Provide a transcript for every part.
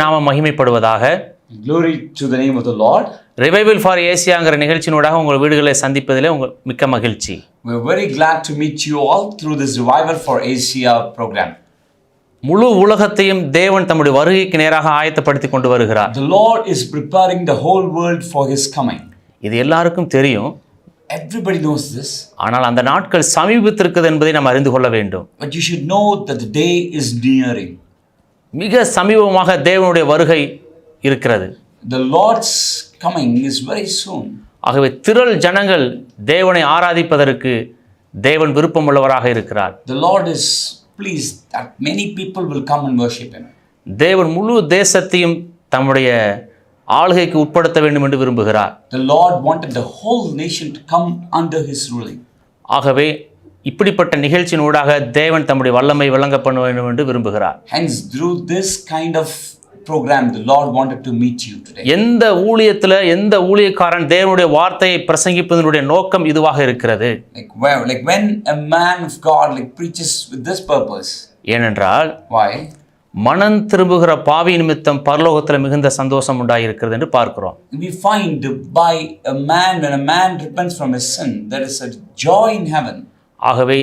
நாமம் மகிமைப்படுவதாக. Glory to the name of the Lord. Revival for ஏசியாங்கிற நிகழ்ச்சியினூடாக உங்கள் வீடுகளை சந்திப்பதிலே மிக்க மகிழ்ச்சி. We're very glad to meet you all through this Revival for Asia program. முழு உலகத்தையும் தேவன் தம்முடைய வருகைக்கு நேராக ஆயத்தப்படுத்தி கொண்டு வருகிறார். The Lord is preparing the whole world for his coming. இது எல்லாருக்கும் தெரியும். Everybody knows this. ஆனால் அந்த நாட்கள் சமீபத்திருக்கிறது என்பதை நாம் அறிந்து கொள்ள வேண்டும். But you should know that the day is nearing. மிக சமீபமாக தேவனுடைய வருகை இருக்கிறது. The Lord's coming is very soon. ஆகவே திரள் ஜனங்கள் தேவனை ஆராதிப்பதற்கு தேவன் விருப்பமுள்ளவராக இருக்கிறார். The Lord is pleased that many people will come and worship him. தேவன் முழு தேசத்தையும் தம்முடைய ஆளுகைக்கு உட்படுத்த வேண்டும் என்று விரும்புகிறார். The Lord wanted the whole nation to come under his ruling. ஆகவே இப்படிப்பட்ட நிகழ்ச்சியினூடாக தேவன் தம்முடைய வல்லமை விளங்க பண்ண வேண்டும் என்று விரும்புகிறார். Hence through this kind of program the Lord wanted to meet you today. எந்த ஊழியத்தில் எந்த ஊழியக்காரன் தேவனுடைய வார்த்தையை பிரசங்கிப்பதனுடைய நோக்கம் இதுவாக இருக்கிறது. Like when a man of God preaches with this purpose. ஏனென்றால் Why? மனம் திரும்புகிற பாவி நிமித்தம் பரலோகத்தில் மிகுந்த சந்தோஷம் உண்டாயிருக்கிறது என்று பார்க்கிறோம். We find when a man repents from his sin, there is a joy in heaven. ஆகவே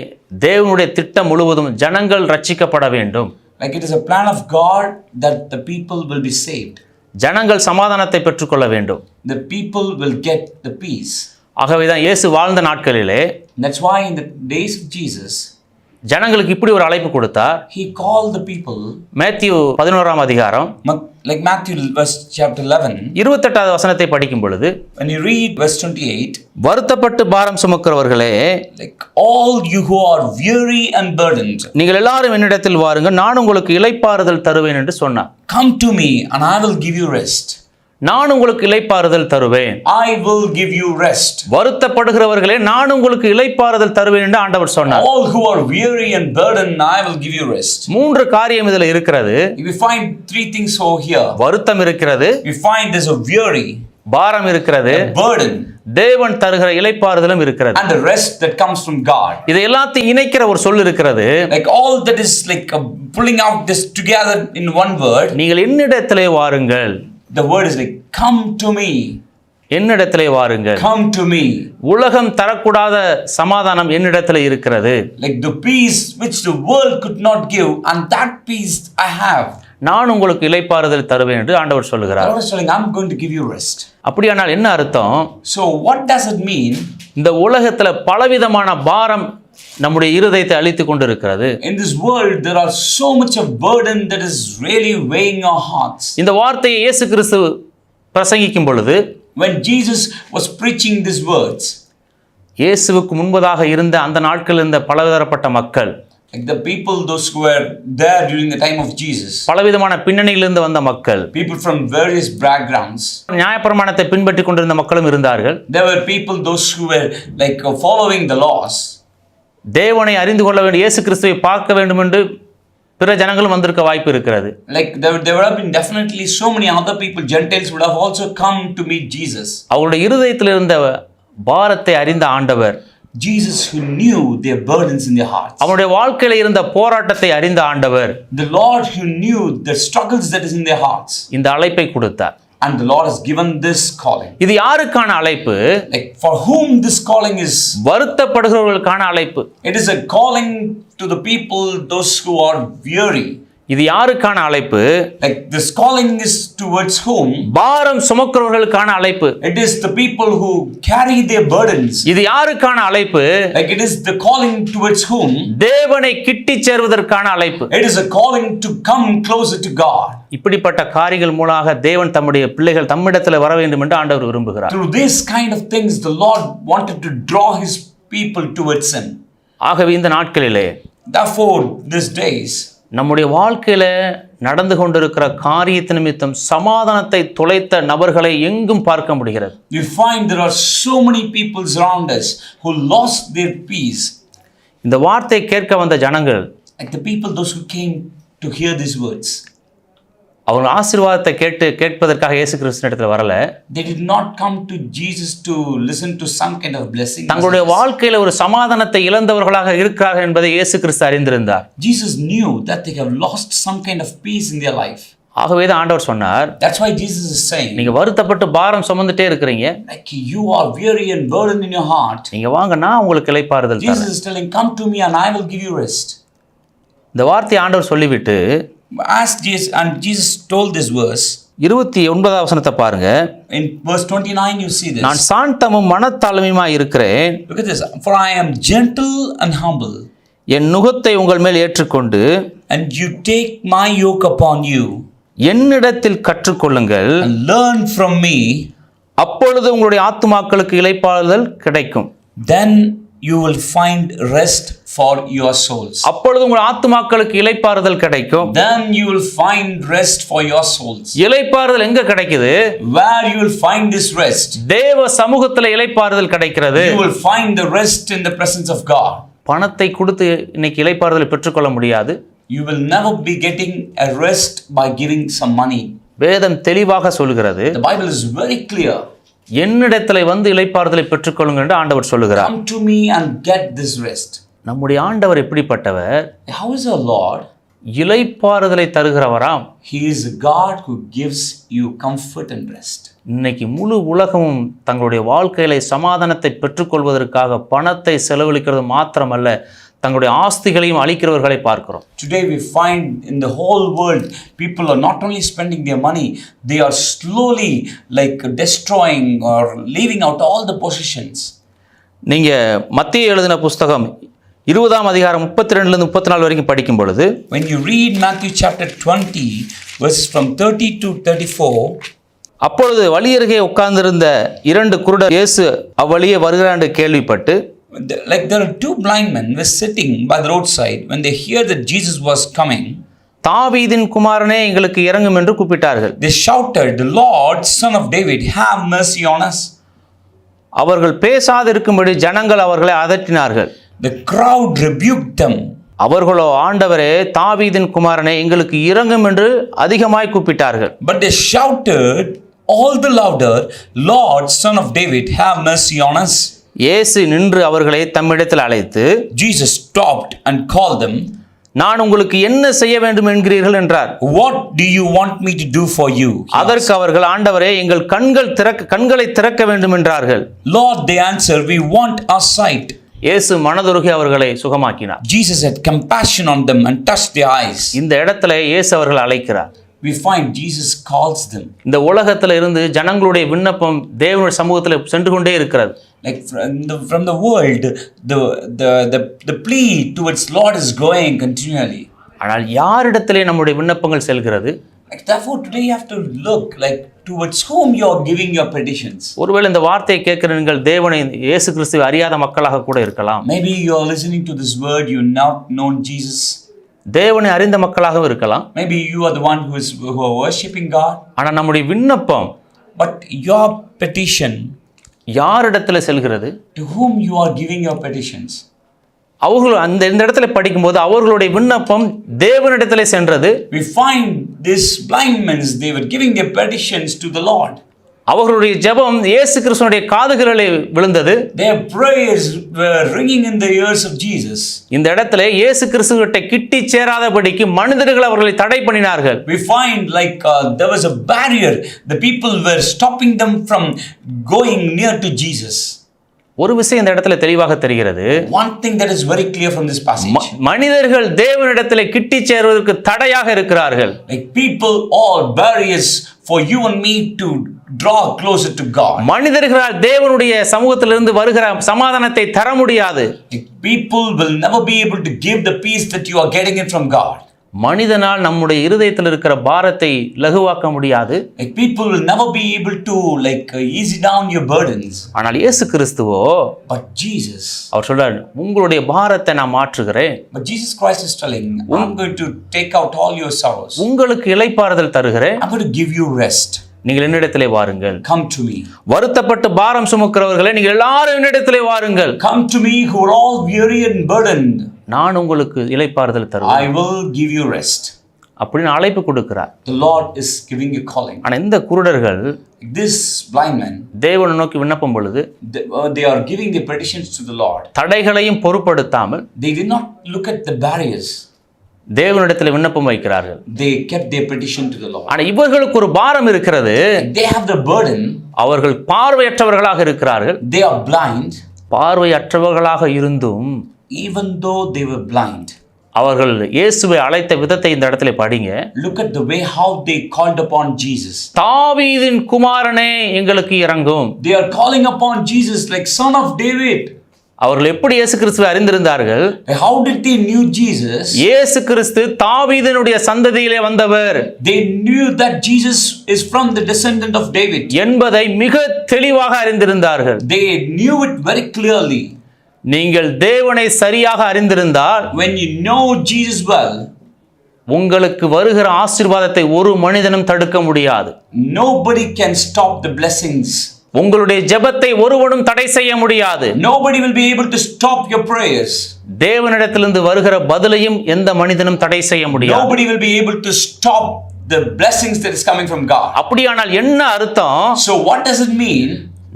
தேவனுடைய திட்டம் முழுவதும் ஜனங்கள் ரட்சிக்கப்பட வேண்டும். Like it is a plan of God that the people will be saved. ஜனங்கள் சமாதானத்தை பெற்றுக்கொள்ள வேண்டும். The people will get the peace. ஆகவே தான் இயேசு வாழ்ந்த நாட்களிலே, that's why in the days of Jesus, ஜனங்களுக்கு இப்படி ஒரு அழைப்பு கொடுத்தார். he called the people. Matthew 11ஆம் அதிகாரம், like Matthew verse chapter 11, 28வது வசனத்தை படிக்கும் பொழுது, when you read verse 28, வருத்தப்பட்டு பாரம் சுமக்கிறவர்களே, like all you who are weary and burdened, நீங்கள் எல்லாரும் என்னிடத்தில் வாருங்கள், நான் உங்களுக்கு இளைப்பாறுதல் தருவேன் என்று சொன்னார். come to me and I will give you rest. நான் உங்களுக்கு இளைப்பாறுதல் தருவேன். I will give you rest. வருத்தப்படுகிறவர்களே, நான் உங்களுக்கு இளைப்பாறுதல் தருவேன் என்று ஆண்டவர் சொன்னார். all who are weary and burdened, I will give you rest. மூன்று காரியம் இதில் இருக்கிறது. We find three things over here. வருத்தம் இருக்கிறது, We find there's a weary, பாரம் இருக்கிறது, burden, தேவன் தருகிற இளைப்பாறுதலும் இருக்கிறது. and the rest that comes from God. இதை எல்லாத்தையும் இணைக்கிற ஒரு சொல் இருக்கிறது. Like all that is pulling out this together in one word. நீங்கள் என்னிடத்திலே வாருங்கள். The word is come to me. என்னிடத்திலே வாருங்கள். Come to me. உலகம் தரக்கூடாத சமாதானம் என்னிடத்திலே இருக்கிறது. Like the peace which the world could not give, and that peace I have. நான் உங்களுக்கு இளைப்பாறுதல் தருவேன் என்று ஆண்டவர் சொல்லுகிறார். God is telling, I'm going to give you rest. அப்படியானால் என்ன அர்த்தம்? So what does it mean? இந்த உலகத்துல பலவிதமான பாரம் நம்முடைய இருதயத்தை அழித்துக் கொண்டிருக்கிறது. In this world there are so much of burden that is really weighing our hearts. இந்த வார்த்தையை இயேசு கிறிஸ்து பிரசங்கிக்கும் பொழுது, when Jesus was preaching these words, இயேசுவுக்கு முன்பதாக இருந்த அந்த நாட்களில் இருந்த பலதரப்பட்ட மக்கள், like the people those who were there during the time of Jesus, பலவிதமான பின்னணியிலிருந்து வந்த மக்கள், people from various backgrounds, நியாயப்பிரமாணத்தை பின்பற்றி கொண்டிருந்த மக்களும் இருந்தார்கள். there were people those who were following the laws. தேவனை அறிந்து கொள்ள வேண்டும், இயேசு கிறிஸ்துவை பார்க்க வேண்டும் என்று பிற ஜனங்களும் வந்திருக்க வாய்ப்பு இருக்கிறது. Like there would have been definitely so many other people, Gentiles would have also come to meet Jesus. அவருடைய இருதயத்தில் இருந்த பாரத்தை அறிந்த ஆண்டவர், Jesus who knew their burdens in their hearts, அவருடைய வாழ்க்கையில் இருந்த போராட்டத்தை அறிந்த ஆண்டவர், the Lord who knew the struggles that is in their hearts, இந்த அழைப்பை கொடுத்தார். and the Lord has given this calling. இது யாருக்கான அழைப்பு? Like for whom this calling is? வருத்தப்படுகிறவர்களுக்கான அழைப்பு. It is a calling to the people those who are weary. இது யாருக்கான அழைப்பு? Like this calling is towards whom? பாரம் சுமக்கிறவர்களுக்கான அழைப்பு. It is the people who carry their burdens. இது யாருக்கான அழைப்பு? Like it is the calling towards whom? தேவனை கிட்டி சேர்வதற்கான அழைப்பு. It is a calling to come closer to God. இப்படிப்பட்ட காரியங்கள் மூலமாக தேவன் தம்முடைய பிள்ளைகள் தம்மிடத்தில் வர வேண்டும் என்று ஆண்டவர் விரும்புகிறார். Through this kind of things the Lord wanted to draw his people towards him. ஆகவே இந்த நாட்களிலே, Therefore these days, நம்முடைய வாழ்க்கையில நடந்து கொண்டிருக்கிற காரியத்து நிமித்தம் சமாதானத்தை தொலைத்த நபர்களை எங்கும் பார்க்க முடிகிறது. we find there are so many people around us who lost their peace. இந்த வார்த்தை கேட்க வந்த ஜனங்கள், like the people those who came to hear these words, அவங்க ஆசீர்வாதத்தை கேட்பதற்காக இயேசு கிறிஸ்துவினிடத்தில் வரல. they did not come to Jesus to listen to some kind of blessing. தங்களுடைய வாழ்க்கையில ஒரு சமாதானத்தை இழந்தவர்களாக இருக்கிறார்கள் என்பதை இயேசு கிறிஸ்து அறிந்திருந்தார். Jesus knew that they have lost some kind of peace in their life. ஆகவே தான் ஆண்டவர் சொன்னார், That's why Jesus is saying, நீங்க வருத்தப்பட்டு பாரம் சுமந்துட்டே இருக்கிறீங்க, like you are weary and burdened in your heart. நீங்க வாங்க, நான் உங்களுக்கு இளைப்பாறுதல் Jesus தரேன். is telling, come to me and I will give you rest. இந்த வார்த்தையை ஆண்டவர் சொல்லிவிட்டு As Jesus, and Jesus told this verse, 29வது வசனத்தை பாருங்க. in verse 29 you see this. நான் சாந்தமும் மனத்தாழ்மையுமாய் இருக்கிறேன், Look at this. For I am gentle and humble, என் நுகத்தை உங்கள் மேல் ஏற்றுக்கொண்டு and you take my yoke upon you என்னிடத்தில் கற்றுக்கொள்ளுங்கள், and learn from me, அப்பொழுது உங்களுடைய ஆத்துமாக்களுக்கு இளைப்பாறுதல் கிடைக்கும். then you will find rest for your souls. அப்பொழுது உங்கள் ஆத்துமாக்களுக்கு இளைப்பாறுதல் கிடைக்கும். Then you will find rest for your souls. இளைப்பாறுதல் எங்க கிடைக்குது? Where you will find this rest? தேவ சமூகத்துல இளைப்பாறுதல் கிடைக்கிறது. You will find the rest in the presence of God. பணத்தை கொடுத்து இன்னைக்கு இளைப்பாறுதலை பெற்றுக்கொள்ள முடியாது. You will never be getting a rest by giving some money. வேதம் தெளிவாக சொல்கிறது, The Bible is very clear. என்னிடத்துல வந்து இளைப்பாறுதலை பெற்றுக்கொள்ளுங்கள் என்று ஆண்டவர் சொல்லுகிறார். Come to me and get this rest. நம்முடைய ஆண்டவர் எப்படிப்பட்டவர்? How is our Lord? இளைப்பாறுதலை தருகிறவராம். He is a God who gives you comfort and rest. இன்னைக்கு முழு உலகமும் தங்களுடைய வாழ்க்கையில சமாதானத்தை பெற்றுக்கொள்வதற்காக பணத்தை செலவழிக்கிறது மாத்திரமல்ல, தங்களுடைய ஆஸ்திகளையும் அளிக்கிறவர்களை பார்க்கிறோம். Today we find in the whole world people are not only spending their money, they are slowly like destroying or leaving out all the possessions. நீங்க மத்தேயு எழுதின புஸ்தகம் 20ஆம் அதிகாரம் 32லிருந்து 34 வரைக்கும் படிக்கும் பொழுது, When you read Matthew chapter 20 verses from 30 to 34, அப்பொழுது வழியருகே உட்கார்ந்திருந்த 2 குருடர் இயேசு அவ்வழியே வருகிறார் என்று கேள்விப்பட்டு, like there are 2 blind men were sitting by the roadside. When they hear that Jesus was coming, தாவீதின் குமாரனே எங்களுக்கு இரங்கும் என்று கூப்பிட்டார்கள். they shouted, "The Lord, Son of David, have mercy on us." அவர்கள் பேசாதிருக்கும்படி ஜனங்கள் அவர்களை அதட்டினார்கள். The crowd rebuked them. அவர்களோ, ஆண்டவரே தாவீதின் குமாரனே எங்களுக்கு இரங்கும் என்று அதிகமாய் கூப்பிட்டார்கள். But they shouted all the louder, "Lord, Son of David, have mercy on us." இயேசு நின்று அவர்களை தம்மிடத்தில் அழைத்து, Jesus stopped and called them. நான் உங்களுக்கு என்ன செய்ய வேண்டும் என்கிறீர்கள் என்றார். What do you want me to do for you? அதற்கு அவர்கள், ஆண்டவரே எங்கள் கண்களை திறக்க வேண்டும் என்றார்கள். Lord, they answered, we want our sight. இயேசு மனதுருகி அவர்களை சுகமாக்கினார். Jesus had compassion on them and touched their eyes. இந்த இடத்துல இயேசு அவர்கள் அழைக்கிறார். We find Jesus calls them. இந்த உலகத்துல இருந்து ஜனங்களுடைய விண்ணப்பம் தேவனுடைய சமூகத்தில் சென்று கொண்டே இருக்கிறது. Like from the world, the plea towards Lord is going continually. ஆனால் யாரிடத்திலே நம்முடைய விண்ணப்பங்கள் செல்கிறது? Like therefore today you have to look like towards whom you are giving your petitions. ஒருவேளை இந்த வார்த்தையை கேட்கிற நீங்கள் தேவனை இயேசு கிறிஸ்துவை அறியாத மக்களாக கூட இருக்கலாம். Maybe you are listening to this word, you not known Jesus. தேவனை அறிந்த மக்களாகவும் இருக்கலாம். Maybe you are the one who are worshiping God. ஆனால் நம்முடைய விண்ணப்பம், But your petition, யாரிடத்துல செல்கிறது? to whom you are giving your petitions? அவர்கள் இந்த இடத்துல படிக்கும்போது அவர்களுடைய விண்ணப்பம் தேவனிடத்திலே சென்றது. We find these blind men, they were giving their petitions to the Lord. அவர்களுடைய ஜெபம் இயேசு கிறிஸ்துவினுடைய காதுகளிலே விழுந்தது. Their prayers were ringing in the ears of Jesus. இந்த இடத்துல இயேசு கிறிஸ்துவிட்ட கிட்டி சேராதபடிக்கு மனிதர்கள் அவர்களை தடை பண்ணினார்கள். We find like there was a barrier. The people were stopping them from going near to Jesus. ஒரு விஷயம் இந்த இடத்துல தெளிவாக தெரிகிறது. One thing that is very clear from this passage. மனிதர்கள் தேவனிடத்திலே கிட்டி சேருவதற்கு தடையாக இருக்கிறார்கள். Like people all barriers for you and me to draw closer to God. மனிதர்களால் தேவனுடைய சமூகத்திலிருந்து வருகிற சமாதானத்தை தர முடியாது. Like people will never be able to give the peace that you are getting it from God. மனிதனால் நம்முடைய இருதயத்தில் இருக்கிற பாரத்தை லகுவாக்க முடியாது. Like people will never be able to like ease down your burdens. ஆனால் இயேசு கிறிஸ்துவோ, But Jesus, அவர் சொல்றார், உங்களுடைய பாரத்தை நான் மாற்றுகிறேன். but Jesus Christ is telling, I'm going to take out all your sorrows. உங்களுக்கு இளைப்பாறுதல் தருகிறேன். I'm going to give you rest. நீங்கள் என்னிடத்திலே வாருங்கள். Come to me. வருத்தப்பட்டு பாரம் சுமக்கிறவர்களே, நீங்கள் எல்லாரும் என்னிடத்திலே வாருங்கள். Come to me who are all weary and burdened. நான் உங்களுக்கு இளைப்பாறுதல் தருவேன். I will give you rest. அப்படின்னு அழைப்பு கொடுக்கிறார். The Lord is giving you calling. ஆனா இந்த குருடர்கள் This blind men, தேவனை நோக்கி விண்ணப்பம் பொழுது they are giving their petitions to the Lord. தடைகளையும் பொருட்படுத்தாமல் They did not look at the barriers. தேவனிடத்தில் விண்ணப்பம் வைக்கிறார்கள். They kept their petition to the Lord. ஆனா இவர்களுக்கு ஒரு பாரம் இருக்கிறது. They have the burden. அவர்கள் பார்வையற்றவர்களாக இருக்கிறார்கள். They are blind. பார்வையற்றவர்களாக இருந்தும் Even though they were blind. அவர்கள் இயேசுவை அழைத்த விதத்தை இந்த இடத்துல படிங்க. Look at the way how they called upon Jesus. தாவீதின் குமாரனே எங்களுக்கு இரங்கும். They are calling upon Jesus like son of David. அவர்கள் எப்படி இயேசு கிறிஸ்துவை அறிந்திருந்தார்கள்? How did they knew Jesus? இயேசு கிறிஸ்து தாவீதினுடைய சந்ததியிலே வந்தவர். They knew that Jesus is from the descendant of David. என்பதை மிக தெளிவாக அறிந்திருந்தார்கள். They knew it very clearly. நீங்கள் தேவனை சரியாக அறிந்திருந்தால், when you know Jesus well, உங்களுக்கு வருகிற ஆசீர்வாதத்தை ஒரு மனிதனும் தடுக்க முடியாது. Nobody can stop the blessings. உங்களுடைய ஜெபத்தை ஒருவனும் தடை செய்ய முடியாது. Nobody will be able to stop your prayers. தேவனிடத்திலிருந்து வருகிற பதிலையும் எந்த மனிதனும் தடை செய்ய முடியாது. Nobody will be able to stop the blessings that is coming from God. அப்படியானால் என்ன அர்த்தம்? So what does it mean?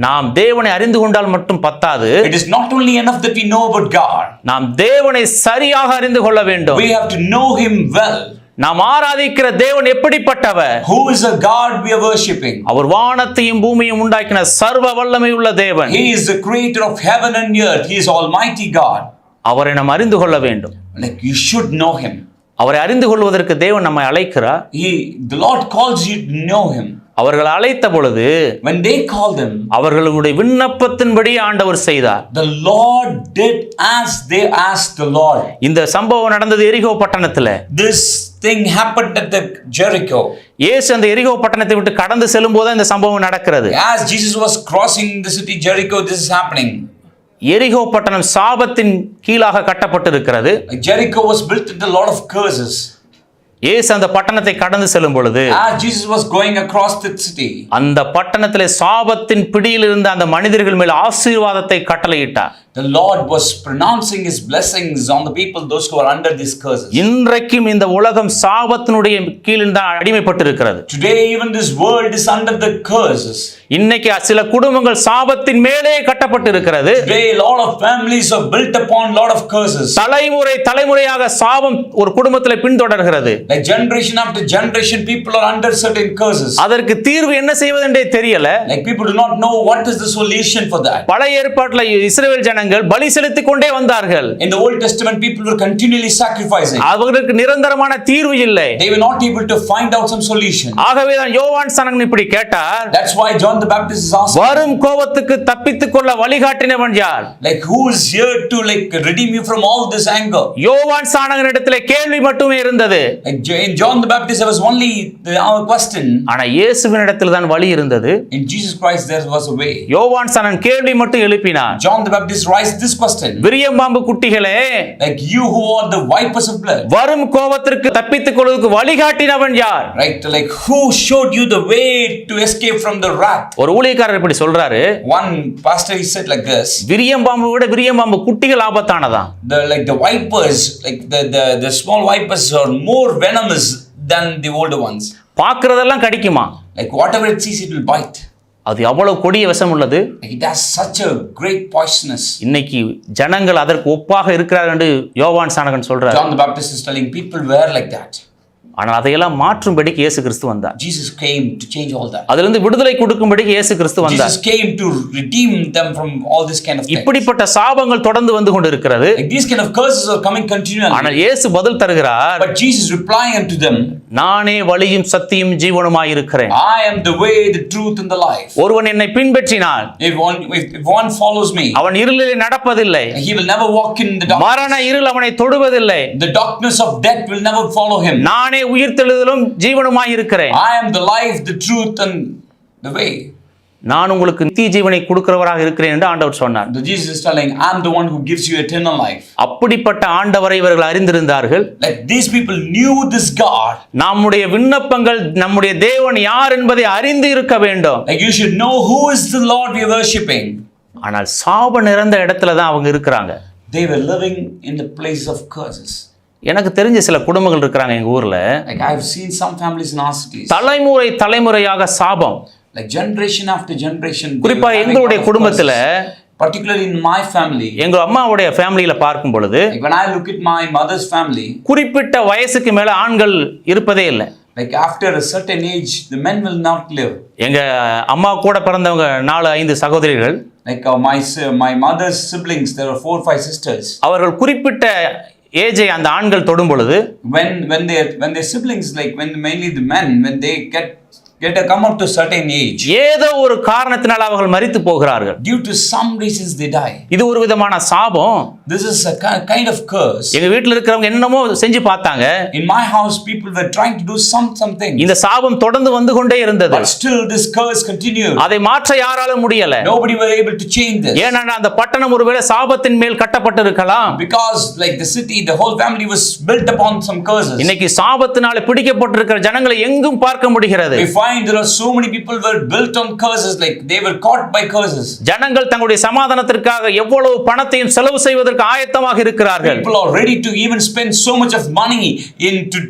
நாம் தேவனை அறிந்து கொண்டால் மட்டும் பத்தாது. It is not only enough that we know about God. நாம் தேவனை சரியாக அறிந்து கொள்ள வேண்டும். We have to know him well. நாம் ஆராதிக்கிற தேவன் எப்படிப்பட்டவர்? Who is a God we are worshiping? அவர் வானத்தையும் பூமியையும் உண்டாக்கின சர்வ வல்லமை உள்ள தேவன். He is the creator of heaven and earth. He is almighty God. அவரை நாம் அறிந்து கொள்ள வேண்டும். Like you should know him. அவரை அறிந்து கொள்வதற்கு தேவன் நம்மை அழைக்கிறார். The Lord calls you to know him. அவர்கள் அழைத்த பொழுது, when they called him, அவர்களுடைய விண்ணப்பத்தின்படி ஆண்டவர் செய்தார். The Lord did as they asked the Lord. இந்த சம்பவம் நடந்தது எரிகோ பட்டணத்துல. This thing happened at the Jericho. இயேசு அந்த எரிகோ பட்டணத்தை விட்டு கடந்து செல்லும்போது இந்த சம்பவம் நடக்கிறது. As Jesus was crossing the city Jericho, this is happening. எரிகோ பட்டணம் சாபத்தின் கீழாக கட்டப்பட்டிருக்கிறது. Jericho was built with a lot of curses. இயேசு அந்த பட்டணத்தை கடந்து செல்லும் பொழுது, as Jesus was going across the city, அந்த பட்டணத்திலே சாபத்தின் பிடியில் இருந்த அந்த மனிதர்கள் மேல் ஆசீர்வாதத்தை கட்டளையிட்டார். the Lord was pronouncing his blessings on the people, those who are under these curses. இன்றைக்கும் இந்த உலகம் சாபத்தினுடைய கீழில் தான் அடிமைப்பட்டிருக்கிறது. Today even this world is under the curses. இன்னைக்கு சில குடும்பங்கள் சாபத்தின் மேலே கட்டப்பட்டிருக்கிறது. Today a lot of families are built upon lot of curses. தலைமுறையாக சாபம் ஒரு குடும்பத்திலே பின்தொடர்கிறது. Like generation after generation people are under certain curses. அதற்கு தீர்வு என்ன செய்வதென்றே தெரியல. Like people do not know what is the solution for that. பழைய ஏற்பாட்டில் இஸ்ரவேல் ஜனங்கள் பலி செலுத்திக் கொண்டே வந்தார்கள். In the Old Testament people were continually sacrificing. அவர்களுக்கு நிரந்தரமான தீர்வு இல்லை. They were not able to find out some solution. ஆகவே தான் யோவான் ஸ்நானகன் இப்படி கேட்டார். That's why John the Baptist is asking, வரும் கோபத்துக்கு தப்பித்துக் கொள்ள வழிகாட்டினவன் யார்? Like who is here to like redeem you from all this anger? யோவான் ஸ்நானகனிடத்திலே கேள்வி மட்டுமே இருந்தது. Like in John the Baptist there was only our question. ஆனா இயேசுவினிடத்தில் தான் வழி இருந்தது. In Jesus Christ there was a way. யோவான் ஸ்நானகன் கேள்வி மட்டும் எழுப்பினார். John the Baptist raised this question. விரியம்பாம்பு குட்டிகளே, like you who are the vipers of blood, வரும் கோபத்திற்கு தப்பித்துக் கொள்வதற்கு வழிகாட்டினவன் யார்? right, like who showed you the way to escape from the wrath? ஒரு ஊழியக்காரர் இப்படி சொல்றாரு. One pastor he said like this, விரியம்பாம்பு விட விரியம்பாம்பு குட்டிகள் ஆபத்தானதா? the vipers, like the small vipers are more venomous than the older ones. பார்க்கிறதெல்லாம் கடிக்குமா? like whatever it sees it will bite. அது அவ்வளவு கொடிய விஷம் உள்ளது. It has such a great poisonous. இன்னைக்கு ஜனங்கள் அதற்கு ஒப்பாக இருக்கிறார்கள் என்று யோவான் ஸ்நானகன் சொல்றார். John the Baptist is telling people were like that. ஆனால் அதையெல்லாம் மாற்றும்படிக்கு இயேசு கிறிஸ்து வந்தார். Jesus came to change all that. அதிலிருந்து விடுதலை கொடுக்கும்படிக்கு இயேசு கிறிஸ்து வந்தார். Jesus came to redeem them from all this kind of things. இப்படிப்பட்ட சாபங்கள் தொடர்ந்து வந்து கொண்டிருக்கிறது. like these kind of curses are coming continually. ஆனால் இயேசு பதில் தருகிறார். but Jesus replying unto them, நானே வழியும் சத்தியும் ஜீவனுமாய் இருக்கிறேன். I am the way, the truth and the life. ஒருவன் என்னை பின்பற்றினால், if one follows me, அவன் இருளிலே நடப்பதில்லை. he will never walk in the darkness. மரண இருள் அவனை தொடுவதில்லை. the darkness of death will never follow him. நானே உயிர்த்தெழுதலும் ஜீவனுமாய் இருக்கிறேன். I am the life, the truth and the way. நான் உங்களுக்கு நித்திய ஜீவனை கொடுக்கிறவராக இருக்கிறேன் என்று ஆண்டவர் சொன்னார். Jesus is telling, I am the one who gives you eternal life. அப்படிப்பட்ட ஆண்டவரை இவர்கள் அறிந்திருந்தார்கள். like these people knew this God. நம்முடைய விண்ணப்பங்கள் நம்முடைய தேவன் யார் என்பதை அறிந்து இருக்க வேண்டும். like you should know who is the Lord we are worshiping. ஆனால் சாப நிறைந்த இடத்துல தான் அவங்க இருக்கிறாங்க. They were living in the place of curses. எனக்கு தெரிஞ்ச சில குடும்பங்கள் இருக்கிறாங்க எங்க ஊர்ல. like I have seen some families in our cities. தலைமுறையாக சாபம். like generation after generation. குறிப்பா எங்களுடைய குடும்பத்துல particularly in my family. எங்க அம்மாவுடைய ஃபேமிலியில பார்க்கும் பொழுது Like when I look at my mother's family, குறிப்பிட்ட வயசுக்கு மேல ஆண்கள் இருப்பதே இல்லை. like after a certain age, the men will not live. எங்க அம்மா கூட பிறந்தவங்க 4-5 சகோதரிகள். Like my mother's siblings, there are 4 or 5 sisters. அவர்கள் குறிப்பிட்ட ஏஜை அந்த ஆண்கள் தொடும் பொழுது when their siblings, like when mainly the men, when they come up to a certain age, ஏதோ ஒரு காரணத்தினால் அவர்கள் மரித்து போகிறார்கள். due to some reasons they die. இது ஒரு விதமான சாபம். This is a kind of curse. எங்க வீட்ல இருக்கிறவங்க என்னமோ செஞ்சு பார்த்தாங்க. In my house people were trying to do something. இந்த சாபம் தொடர்ந்து வந்து கொண்டே இருந்தது. But still this curse continued. அதை மாற்ற யாராலும் முடியல. Nobody were able to change this. ஏன்னா அந்த பட்டணம் ஒருவேளை சாபத்தின் மேல் கட்டப்பட்டிருக்கலாம். Because like the city, the whole family was built upon some curses. இன்னைக்கு சாபத்தினால பிடிக்கப்பட்டிருக்கிற ஜனங்களை எங்கும் பார்க்க முடிகிறது. We find there are so many people were built on curses, like they were caught by curses. ஜனங்கள் தங்களுடைய சமாதானத்திற்காக எவ்வளவு பணத்தையும் செலவு செய்வதற்கு ஆயத்தமாக இருக்கிறார்கள். People are ready to even spend so much of money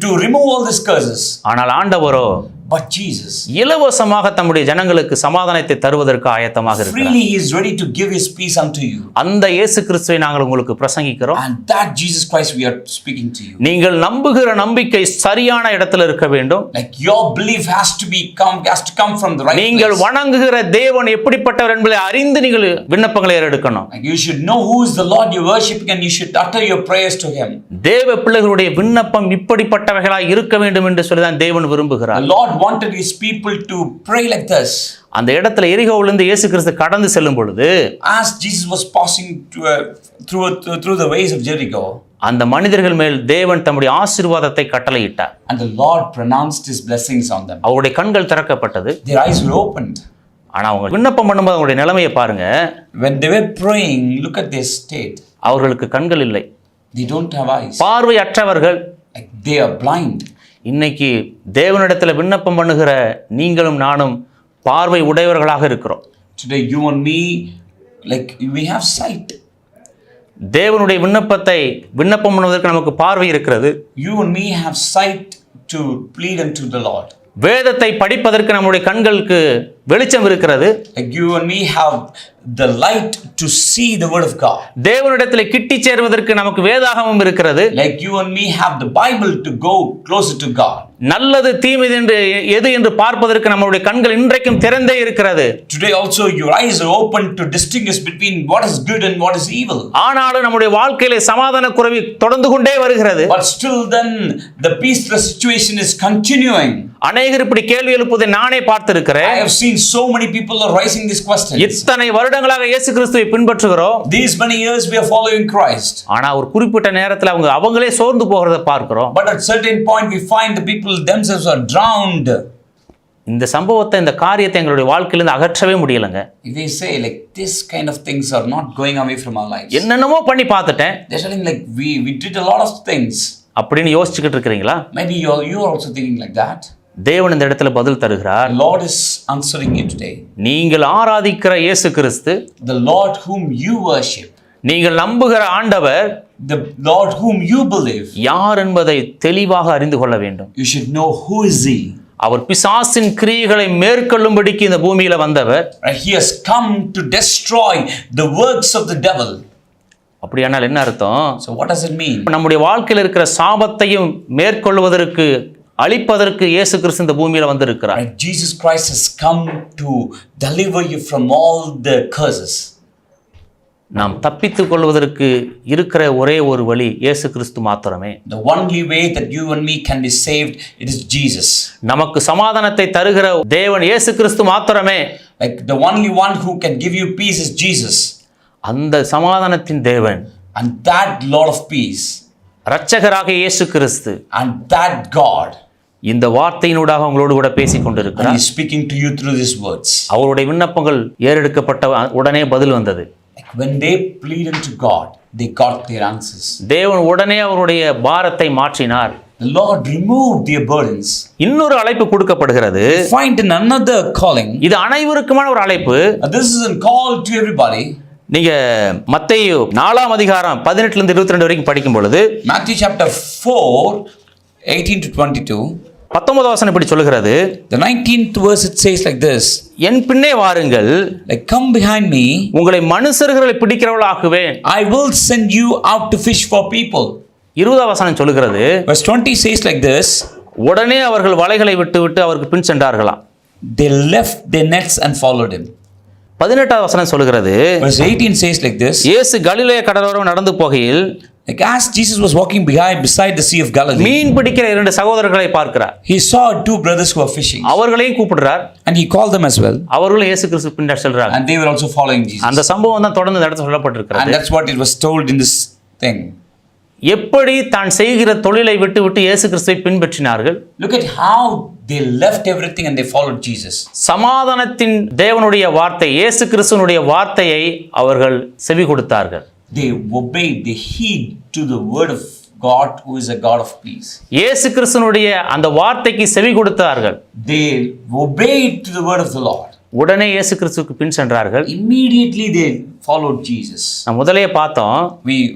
to remove all these curses. ஆனால் ஆண்டவரோ But Jesus, இலவசமாக தம்முடைய ஜனங்களுக்கு சமாதானத்தை தருவதற்கு ஆயத்தமாக இருக்கிறார். freely he is ready to give his peace unto you. அந்த இயேசு கிறிஸ்துவை நாங்கள் உங்களுக்கு பிரசங்கிக்கிறோம். And that Jesus Christ we are speaking to you. நீங்கள் நம்புகிற நம்பிக்கை சரியான இடத்துல இருக்க வேண்டும். Like your belief has to come from the right place. நீங்கள் வணங்குகிற தேவன் எப்படிப்பட்டவர் என்பதை அறிந்து நீங்கள் விண்ணப்பங்களை ஏறெடுக்கணும். Like you should know who is the Lord you worshiping and you should utter your prayers to him. தேவ பிள்ளைகளுடைய விண்ணப்பம் இப்படிப்பட்டவைகளாய் இருக்க வேண்டும் என்று சொல்லி தான் தேவன் விரும்புகிறார். The Lord wanted his people to pray like this. அந்த இடத்துல எரிகோவிலிருந்து இயேசு கிறிஸ்து கடந்து செல்லும் பொழுது as Jesus was passing through the ways of Jericho, அந்த மனிதர்கள் மேல் தேவன் தம்முடைய ஆசீர்வாதத்தை கட்டளையிட்டார். and the Lord pronounced his blessings on them. அவருடைய கண்கள் திறக்கப்பட்டது. Their eyes were opened. ஆனா அவங்க விண்ணப்பம் பண்ணும்போது அவங்களுடைய நிலைமையை பாருங்க. When they were praying, look at their state. அவர்களுக்கு கண்கள் இல்லை. They don't have eyes. பார்வையற்றவர்கள். Like they are blind. இன்னைக்கு தேவனிடத்தில் விண்ணப்பம் பண்ணுகிற நீங்களும் நானும் பார்வை உடையவர்களாக இருக்கிறோம். Today you and me, like we have sight. தேவனுடைய விண்ணப்பம் பண்ணுவதற்கு நமக்கு பார்வை இருக்கிறது. You and me have sight to plead unto the Lord. வேதத்தை படிப்பதற்கு நம்முடைய கண்களுக்கு வெளிச்சம் இருக்கிறது. Like you and me have the light to see the word of God. தேவனிடத்தில் கிட்டி சேர்வதற்கு நமக்கு வேதாகமம் இருக்கிறது. Like you and me have the Bible to go closer to God. நல்லது தீமைது என்று எது என்று பார்ப்பதற்கு நம்முடைய கண்கள் இன்றைக்கும் திறந்தே இருக்கிறது. Today also your eyes are open to distinguish between what is good and what is evil. ஆனாலும் நம்முடைய வாழ்க்கையிலே சமாதான குறைவு தொடர்ந்து கொண்டே வருகிறது. But still then the peaceless situation is continuing. அநேகர் இப்படி கேள்வி எழுப்புவதை நானே பார்த்திருக்கிறேன். I have seen so many people are raising these questions. இத்தனை வருடங்களாக இயேசு கிறிஸ்துவை பின்பற்றுகிறோம். These many years we are following Christ. ஆனா ஒரு குறிப்பிட்ட நேரத்தில் அவங்களே சோர்ந்து போகிறத பார்க்கிறோம். But at certain point we find the people themselves are drowned. இந்த சம்பவத்தை இந்த காரியத்தை எங்களுடைய வாழ்க்கையிலிருந்து அகற்றவே முடியலங்க. If they say like this kind of things are not going away from our lives. என்னென்னமோ பண்ணி பார்த்துட்டேன். They're telling like we did a lot of things. அப்படின்னு யோசிச்சுக்கிட்டு இருக்கிறீங்களா? Maybe you are also thinking like that. தேவன் இந்த இடத்துல பதில் தருகிறார். The Lord is answering you today. நீங்கள் ஆராதிக்கிற இயேசு கிறிஸ்து, the Lord whom you worship, நீங்கள் நம்புகிற ஆண்டவர், the Lord whom you believe, யார் என்பதை தெளிவாக அறிந்து கொள்ள வேண்டும். you should know who is he. அவர் பிசாசின் கிரியைகளை மேற்கொள்ளும்படிக்கு இந்த பூமியில வந்தவர். He has come to destroy the works of the devil. அப்படியானால் என்ன அர்த்தம்? So what does it mean? நம்முடைய வாழ்க்கையில் இருக்கிற சாபத்தையும் மேற்கொள்வதற்கு அழிப்பதற்கு இயேசு கிறிஸ்து இந்த பூமியில வந்திருக்கிறார். Jesus Christ has come to deliver you from all the curses. நாம் தப்பித்துக் கொள்வதற்கு இருக்கிற ஒரே ஒரு வழி இயேசு கிறிஸ்து மாத்திரமே. The only way that you and me can be saved, it is Jesus. நமக்கு சமாதானத்தை தருகிற தேவன் இயேசு கிறிஸ்து மாத்திரமே. Like the only one who can give you peace is Jesus. அந்த சமாதானத்தின் தேவன், and that Lord of peace, இரட்சகராக இயேசு கிறிஸ்து, and that God, இந்த வார்த்தையினூடாக உங்களோடு கூட பேசிக் கொண்டிருக்கிறார். He is speaking to you through these words. அவருடைய விண்ணப்பங்கள் ஏறெடுக்கப்பட்ட உடனே பதில் வந்தது. Like when they pleaded to God, they got their answers. தேவன் உடனே அவருடைய பாரத்தை மாற்றினார். The Lord removed their burdens. இன்னொரு அழைப்பு கொடுக்கப்படுகிறது. Find in another calling. இது அனைவருக்குமான ஒரு அழைப்பு. This is a call to everybody. நீங்க மத்தேயு 4ஆம் அதிகாரம் 18 லிருந்து 22 வரைக்கும் படிக்கும் பொழுது, Matthew chapter 4 18 to 22, 19வது வசனம் இப்படி சொல்லுகிறது, The 19th verse it says like this, என் பின்னே வாருங்கள், like come behind me, உங்களை மனுஷர்களை பிடிக்கிறவளாக்குவேன். I will send you out to fish for people. 20வது வசனம் சொல்லுகிறது, Verse 20 says like this, உடனே அவர்கள் வலைகளை விட்டு அவருக்கு பின் சென்றார்களாம். they left their nets and followed him. 18வது வசனம் சொல்லுகிறது, Verse 18 says like this, இயேசு கலிலேய கடலோரம் நடந்து போகையில் like as Jesus was walking beside the Sea of Galilee, மீன் பிடிக்கிற 2 சகோதரர்களை பார்க்கிறார். he saw 2 brothers who were fishing, அவர்களையும் கூப்பிடுறார். and he called them as well, அவர்களும் இயேசு கிறிஸ்து பின்னாடி செல்றாங்க. and they were also following Jesus. அந்த சம்பவம் தான் தொடர்ந்து இந்த இடத்துல சொல்லப்பட்டிருக்கிறது. And that's what it was told in this thing. எப்படி தான் செய்கிற தொழிலை விட்டு இயேசு கிறிஸ்துவை பின்பற்றினார்கள். Look at how they left everything and they followed Jesus. சமாதானத்தின் தேவனுடைய வார்த்தை, இயேசு கிறிஸ்துவினுடைய வார்த்தையை அவர்கள் செவி கொடுத்தார்கள். They obeyed, they heed to the word of God who is a God of peace. இயேசு கிறிஸ்துவினுடைய அந்த வார்த்தைக்கு செவி கொடுத்தார்கள். They obeyed to the word of the Lord. உடனே இயேசு கிறிஸ்துவுக்கு பின் சென்றார்கள். Immediately they followed Jesus. நாம் முதலே பார்த்தோம்,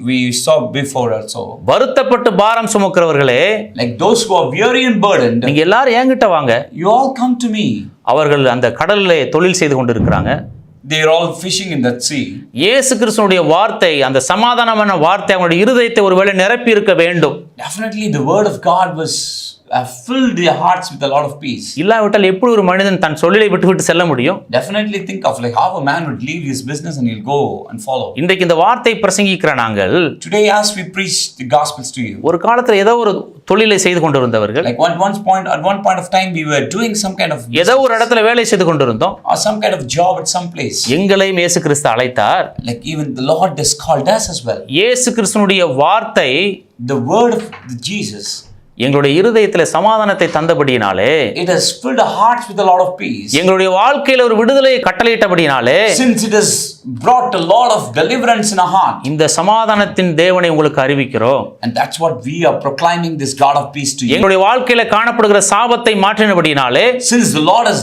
We saw before also. வருத்தப்பட்டு பாரம் சுமக்கிறவர்களே, Like those who are weary and burdened, நீங்க எல்லாரும் என்கிட்ட வாங்க. you all come to me. அவர்கள் அந்த கடலிலே தொழில் செய்து கொண்டிருக்கிறாங்க. They are all fishing in that sea. இயேசு கிறிஸ்துவினுடைய வார்த்தை, அந்த சமாதானமான வார்த்தை அவங்களுடைய இருதயத்தை ஒருவேளை நிரப்பி இருக்க வேண்டும். Definitely the word of God was filled their hearts with a lot of peace. இல்லாவிட்டால் எப்படி ஒரு மனிதன் தன் தொழிலை விட்டு செல்ல முடியும்? Definitely think of like how a man would leave his business and he'll go and follow. இன்றைக்கு இந்த வார்த்தை பிரசங்கிக்கிற நாங்கள், Today as we preach the gospels to you, ஒரு காலத்துல ஏதோ ஒரு தொழிலை செய்து கொண்டிருந்தவர்கள், like at one point of time we were doing some kind of ஏதோ ஒரு இடத்துல வேலை செய்து கொண்டிருந்தோம். or some kind of job at some place. எங்களையும் இயேசு கிறிஸ்து அழைத்தார். Like even the Lord has called us as well. இயேசு கிறிஸ்துவினுடைய வார்த்தை, The word of Jesus, எங்களுடைய இருதயத்தில் சமாதானத்தை தந்தபடியினாலே, it has filled our hearts with a lot of peace. எங்களுடைய வாழ்க்கையில ஒரு விடுதலையை கட்டளையிட்டபடியினாலே, Since it has brought a lot of deliverance in our heart. இந்த சமாதானத்தின் தேவனை உங்களுக்கு அறிவிக்கிறோம். And that's what we are proclaiming, this God of peace to you. எங்களுடைய வாழ்க்கையில காணப்படுகிற சாபத்தை மாற்றினபடியினாலே, Since the Lord has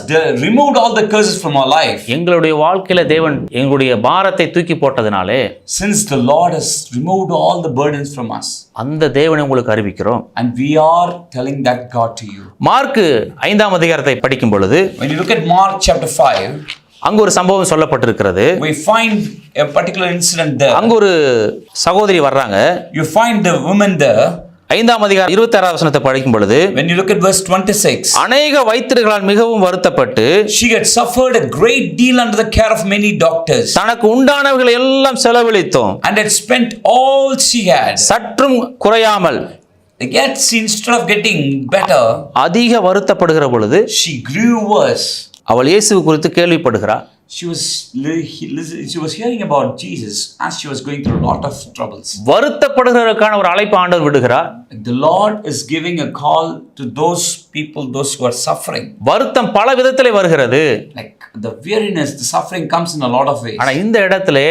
removed all the curses from our life. எங்களுடைய வாழ்க்கையில தேவன் எங்களுடைய பாரத்தை தூக்கி போட்டதினாலே, Since the Lord has removed all the burdens from us. அந்த தேவனை உங்களுக்கு அறிவிக்கிறோம். And we are telling that God to you. Mark 5ஆம் அதிகாரத்தை படிக்கும் பொழுது, When you look at Mark chapter 5, அங்கு ஒரு சம்பவம் சொல்லப்பட்டிருக்கிறது. we find a particular incident there. அங்கு ஒரு சகோதரி வர்றாங்க. You find the woman there. 5ஆம் அதிகாரம் 26ஆம் வசனத்தை படிக்கும் பொழுது, When you look at verse 26, அநேக வைத்தியர்களால் மிகவும் வருத்தப்பட்டு she had suffered a great deal under the care of many doctors, தனக்கு உண்டானவர்களை எல்லாம் செலவழித்தோம், and had spent all she had. சற்றும் குறையாமல், Yet instead of getting better, அதிக வருத்தப்படுகிற பொழுது she grew worse. அவள் இயேசு குறித்து கேள்விப்படுகிறார். She was hearing about Jesus as she was going through a lot of troubles. வருத்தப்படுகிறதற்கான ஒரு அழைப்பு ஆண்டவர் விடுகிறார். The Lord is giving a call to those people, those who are suffering. வருத்தம் பல விதத்திலே வருகிறது. Like the weariness, the suffering comes in a lot of ways. ஆனா இந்த இடத்திலே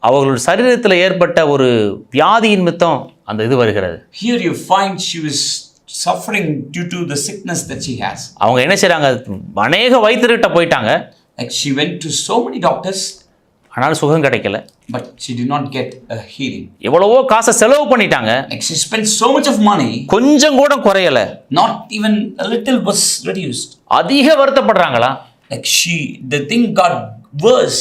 அவர்களுடைய சரீரத்தில் ஏற்பட்ட ஒரு வியாதியின் நிமித்தம் அந்த இது வருகிறது. Here you find she was suffering due to the sickness that she has. அவங்க என்ன செய்றாங்க, அநேக வைத்தியர்கிட்ட போயிட்டாங்க. Like she went to so many doctors, ஆனால் சுகம் கிடைக்கல. but she did not get a healing. எவ்வளவோ காசை செலவு பண்ணிட்டாங்க. Like she spent so much of money, கொஞ்சம் கூட குறையல. not even a little was reduced. அதிக வருத்தப்படுறாங்களா? Like the thing got worse.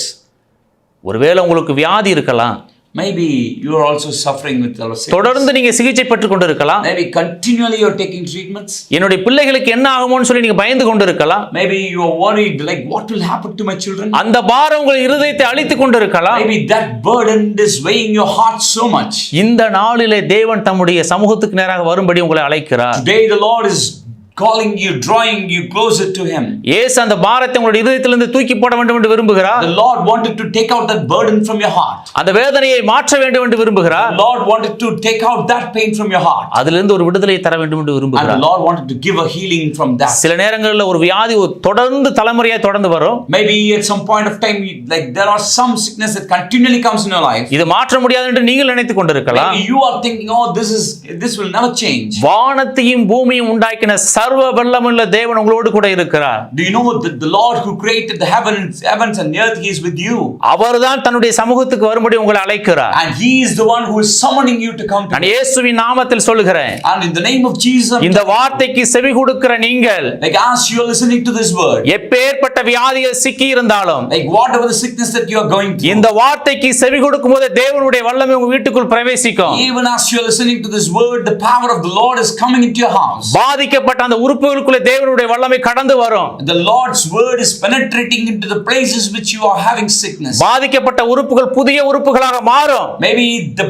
ஒருவேளை உங்களுக்கு வியாதி இருக்கலாம். Maybe you are also suffering with a lot of sickness. தொடர்ந்து நீங்க சிகிச்சை பெற்றுக் கொண்டு இருக்கலாம். Maybe continually you are taking treatments. என்னுடைய பிள்ளைகளுக்கு என்ன ஆகுமோன்னு சொல்லி நீங்க பயந்து கொண்டு இருக்கலாம். Maybe you are worried, like what will happen to my children? அந்த பாரம் உங்கள் இருதயத்தை அழித்துக் கொண்டு இருக்கலாம். Maybe that burden is weighing your heart so much. இந்த நாளிலே தேவன் தம்முடைய சமூகத்துக்கு நேராக வரும்படி உங்களை அழைக்கிறார். Today the Lord is calling you, drawing you closer to Him. இயேசு அந்த பாரத்தை உங்களுடைய இதயத்திலிருந்து தூக்கி போட வேண்டும் என்று விரும்புகிறார். The Lord wanted to take out that burden from your heart. அந்த வேதனையை மாற்ற வேண்டும் என்று விரும்புகிறார். The Lord wanted to take out that pain from your heart. அதிலிருந்து ஒரு விடுதலையை தர வேண்டும் என்று And விரும்புகிறார். the Lord wanted to give a healing from that. சில நேரங்களில் ஒரு வியாதி தொடர்ந்து தலைமுறையாக தொடர்ந்து வரும். Maybe at some point of time, like there are some sickness that continually comes in your life. இது மாற்ற முடியாது என்று நீங்கள் நினைத்துக் கொண்டிருக்கலாம். Maybe you are thinking, oh, this will never change. வானத்தையும் பூமியும் உண்டாக்கின சர்வ வல்லமையுள்ள தேவன் உங்களோடு கூட இருக்கிறார். Do you know that the Lord who created the heavens and earth, He is with you? அவர்தான் தன்னுடைய சமூகத்துக்கு வரும்படி உங்களை அழைக்கிறார். And He is the one who is summoning you to come to நான் Him. இயேசுவின் நாமத்தில் சொல்லுகிறேன், And in the name of Jesus, இந்த வார்த்தைக்கு செவி கொடுக்கிற நீங்கள், like as you are listening to this word, எப்பேற்பட்ட வியாதியில் சிக்கி இருந்தாலும், like whatever the sickness that you are going through, இந்த வார்த்தைக்கு செவி கொடுக்கும்போது தேவனுடைய வல்லமை உங்க வீட்டுக்குள் பிரவேசிக்கும். even as you are listening to this word, the power of the Lord is coming into your house. பாதிக்கப்பட்ட அந்த உறுப்புகளுக்குள்ளே தேவனுடைய வல்லமை கடந்து வரும். The Lord's word is penetrating into the places which you are having sickness. பாதிக்கப்பட்ட உறுப்புகள் புதிய உறுப்புகளாக மாறும். Maybe the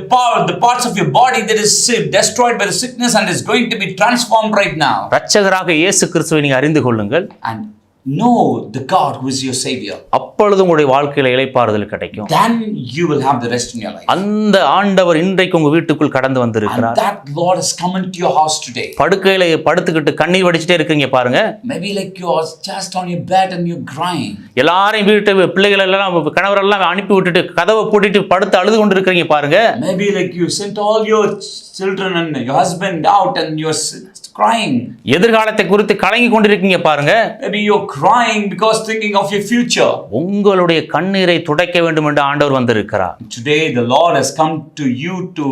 parts of your body that is destroyed by the sickness and is going to be transformed right now. இரட்சகராக இயேசு கிறிஸ்துவை நீங்க அறிந்து கொள்ளுங்கள். And know the God who is your Savior. அப்பொழுது உங்களுடைய வாழ்க்கையில இளைப்பாறுதல் கிடைக்கும். Then you will have the rest in your life. அந்த ஆண்டவர் இன்றைக்கு உங்க வீட்டுக்குள் கடந்து வந்திருக்கிறார். And that Lord has come into your house today. படுக்கையில படுத்துக்கிட்டு கண்ணீர் வடிச்சிட்டே இருக்கீங்க பாருங்க. Maybe like you are just on your bed and you're crying. எல்லாரையும் வீட்டு பிள்ளைகள் எல்லாம் கணவர் எல்லாம் அனுப்பி விட்டுட்டு கதவை பூட்டிட்டு படுத்து அழுது கொண்டு இருக்கீங்க பாருங்க. Maybe like you sent all your children and your husband out and you're crying. எதிர்காலத்தை குறித்து கலங்கி கொண்டிருக்கீங்க பாருங்க. Maybe you're crying because thinking of your future. உங்களுடைய கண்ணீரை துடைக்க வேண்டும் என்று ஆண்டவர் வந்திருக்கிறார். Today the Lord has come to you to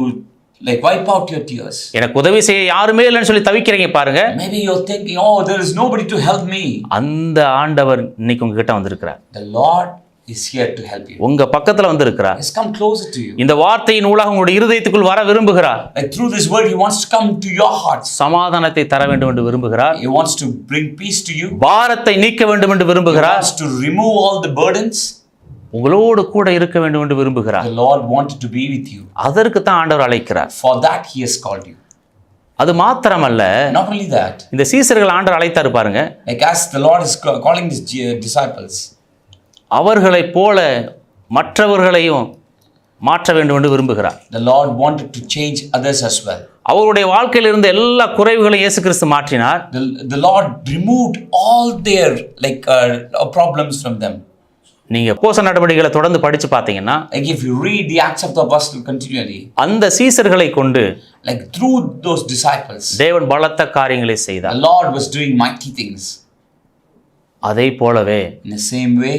like wipe out your tears. எனக்கு உதவி செய்ய யாருமே இல்லைன்னு சொல்லி தவிக்கிறீங்க பாருங்க. Maybe you're thinking, oh, there is nobody to help me. அந்த ஆண்டவர் இன்னைக்கு உங்ககிட்ட வந்திருக்கிறார். The Lord is here to help you. உங்க பக்கத்துல வந்திருக்கிறார். He's come closer to you. இந்த வார்த்தையின் ஊடாக உங்களுடைய இருதயத்துக்குள் வர விரும்புகிறார். Like through this word, He wants to come to your hearts. சமாதானத்தை தர வேண்டும் என்று விரும்புகிறார். He wants to bring peace to you. பாரத்தை நீக்க வேண்டும் என்று He விரும்புகிறார். wants to remove all the burdens. உங்களோடு கூட இருக்க வேண்டும் என்று விரும்புகிறார். The Lord wanted to be with you. அதற்கு தான் ஆண்டவர் அழைக்கிறார். For that He has called you. அது மாத்திரமல்ல, Not only that, இந்த சீசர்கள் ஆண்டவர் அழைத்தாரு பாருங்க. like as the Lord is calling His disciples, அவர்களைப் போல மற்றவர்களையும் மாற்ற வேண்டும் என்று விரும்புகிறார். the Lord wanted to change others as well. அவருடைய வாழ்க்கையில் இருந்த எல்லா குறைவுகளையும் இயேசு கிறிஸ்து மாற்றினார். The Lord removed all their like problems from them. நீங்க அப்போஸ்தல நடவடிக்கைகளை தொடர்ந்து படிச்சு பார்த்தீங்கன்னா, Like if you read the Acts of the Apostles continually, அந்த சீசர்களை கொண்டு like through those disciples, தேவன் பலத்த காரியங்களை the செய்தார். Lord was doing mighty things. அதை போலவே In the same way,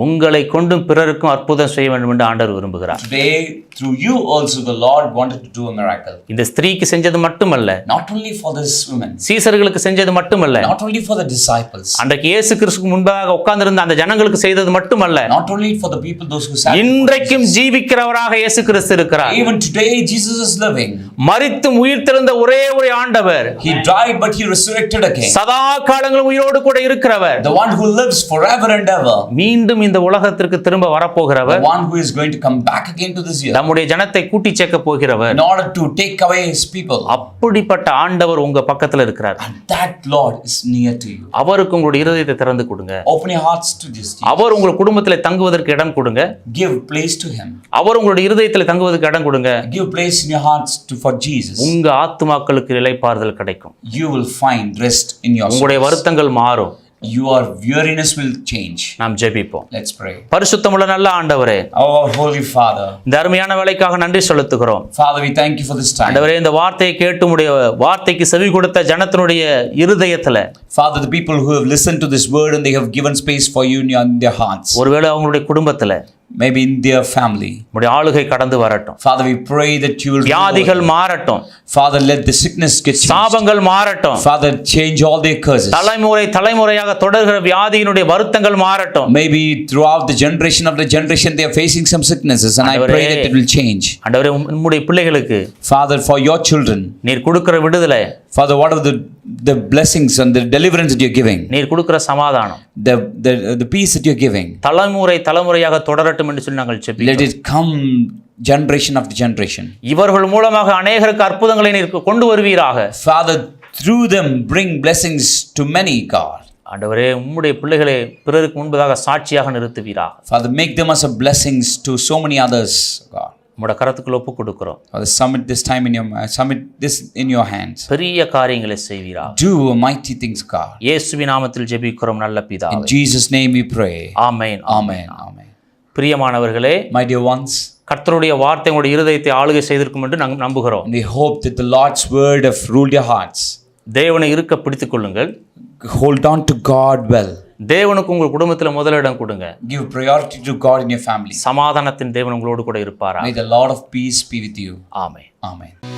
உங்களை கொண்டும் பிறருக்கும் அற்புதம் செய்ய வேண்டும் என்று ஆண்டவர் விரும்புகிறார். today through you also the Lord wanted to do a miracle. இந்த ஸ்திரீக்கு செஞ்சது மட்டுமல்ல, Not only for this woman, சீசர்களுக்கு செஞ்சது மட்டுமல்ல, not only for the disciples, அன்றைக்கு இயேசு கிறிஸ்துவுக்கு முன்பாக உட்கார்ந்திருந்த அந்த ஜனங்களுக்கு செய்தது மட்டுமல்ல, not only for the people those who sat, இன்றைக்கும் ஜீவிக்கிறவராக இயேசு கிறிஸ்து இருக்கிறார். even today Jesus is living. மரித்தும் உயிர்த்தெழுந்த ஒரே ஒரு ஆண்டவர், He died but He resurrected again. சதா காலங்களும் உயிரோடு கூட இருக்கிறவர், The one who lives forever and ever, மீண்டும் இந்த உலகத்திற்கு திரும்ப வரப்போகிறவர், the one who is going to come back again to this earth நம்முடைய ஜனத்தை கூட்டி சேர்க்க போகிறவர், in order to take away His people. அப்படிப்பட்ட ஆண்டவர் உங்க பக்கத்துல இருக்கிறார். And that Lord is near to you. அவருக்கு உங்களுடைய இருதயத்தை திறந்து கொடுங்க. Open your hearts to this Jesus. அவர் உங்கள் குடும்பத்திலே தங்குவதற்கு இடம் கொடுங்க. Give place to Him. அவர் உங்களுடைய இருதயத்திலே தங்குவதற்கு இடம் கொடுங்க. Give place in your hearts for Jesus. உங்க ஆத்துமாக்களுக்கு இளைப்பாறுதல் கிடைக்கும். You will find rest in your உங்களுடைய souls. வருத்தங்கள் மாறும். Your weariness will change. நாம் ஜெபிப்போம். Let's pray. பரிசுத்தமுள்ள நல்ல ஆண்டவரே, Our Holy Father, இந்த அருமையான வேலைக்காக நன்றி செலுத்துகிறோம். Father, we thank you for this time. ஆண்டவரே, இந்த வார்த்தையை கேட்டு உம்முடைய வார்த்தைக்கு செவி கொடுத்த ஜனத்தினுடைய இருதயத்துல, Father, the people who have listened to this word and they have given space for you in their hearts, ஒருவேளை அவங்களுடைய குடும்பத்துல maybe in their family, உம்முடைய ஆளுகை கடந்து வரட்டும். Father, we pray that you will வியாதிகள் மாறட்டும். Father, let the sickness get changed. சாபங்கள் மாறட்டும். Father, change all their curses. தலைமுறையாக தொடர்கிற வியாதியினுடைய வருத்தங்கள் மாறட்டும். Maybe throughout the generation they are facing some sicknesses, and I pray that it will change. ஆண்டவரே, உம்முடைய பிள்ளைகளுக்கு Father, for your children, நீர் கொடுக்கிற விடுதலை, Father, what are the blessings and the deliverance that you're giving, நீர் கொடுக்கிற சமாதானம், the peace that you're giving, தலைமுறையாக தொடரட்டும் என்று சொல்லி நாங்கள் ஜெபிக்கிறோம். let it come generation after generation. இவர்கள் மூலமாக அநேகருக்கு அற்புதங்களை நீர் கொண்டு வருவீராக. Father, through them bring blessings to many, God. ஆண்டவரே, உம்முடைய பிள்ளைகளை பிறருக்கு முன்பதாக சாட்சியாக நிறுத்துவீராக. Father, make them as a blessings to so many others, God. உம்முடைய கரத்துக்குள் ஒப்பு கொடுக்கிறோம். Father, submit this in your hands. பெரிய காரியங்களை செய்வீராக. Do mighty things, God. இயேசுவின் நாமத்தில் ஜெபிக்கிறோம் நல்ல பிதாவே. In Jesus' name we pray. Amen. Amen. Amen. பிரியமானவர்களே, My dear ones, கர்த்தருடைய வார்த்தை உங்களுடைய இருதயத்தை ஆளுகை செய்திருக்கும் என்று நாங்கள் நம்புகிறோம். we hope that the Lord's word have ruled your hearts. தேவனை இருக்க பிடித்துக் கொள்ளுங்கள். Hold on to God well. தேவனுக்கு உங்கள் குடும்பத்தில் முதலிடம் கொடுங்க. Give priority to God in your family. சமாதானத்தின் தேவன் உங்களோடு கூட இருப்பாரா. May the Lord of peace be with you. Amen. Amen.